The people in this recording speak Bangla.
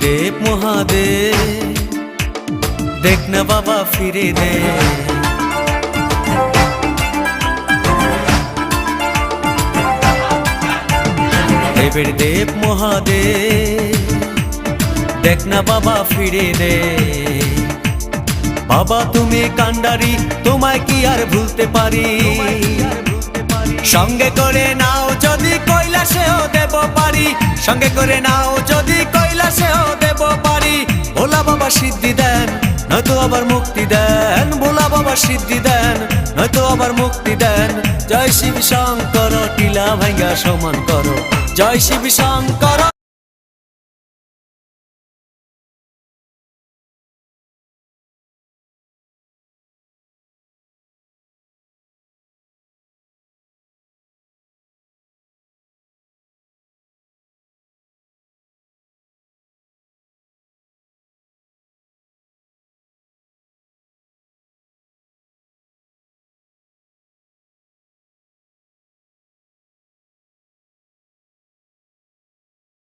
দেব মহাদেব দেখ না বাবা ফিরে দে। দেবের দেব মহাদেব দেখ না বাবা ফিরে দে। বাবা তুমি কান্ডারি তোমায় কি আর ভুলতে পারি, সঙ্গে করে নাও যদি কৈলাসেও দেব পারি, সঙ্গে করে নাও যদি কৈলাসেও দেব পারি। ভোলা বাবা সিদ্ধি দেন নয়তো আবার মুক্তি দেন, ভোলা বাবা সিদ্ধি দেন নয়তো আবার মুক্তি দেন। জয় শিব শঙ্কর টিলা ভাঙ্গা সমান করো, জয় শিব শঙ্কর